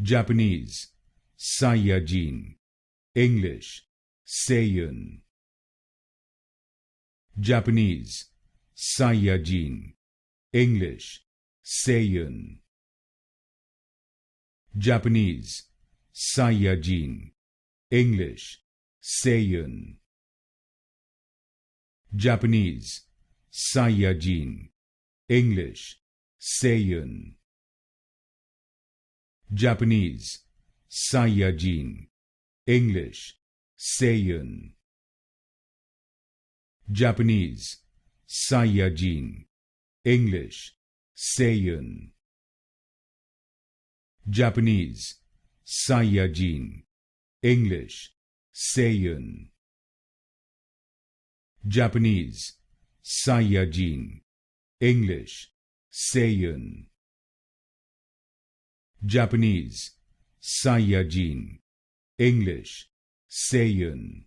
Japanese, Saiyajin. English, Saiyan. Japanese, Saiyajin. English, Saiyan. Japanese, Saiyajin. English, Saiyan. Japanese, Saiyajin. English, Saiyan. Japanese, Saiyajin. English, Saiyan. Japanese, Saiyajin. English, Saiyan. Japanese, Saiyajin. English, Saiyan. Japanese, Saiyajin. English, Saiyan. Japanese, Saiyajin. English, Saiyan.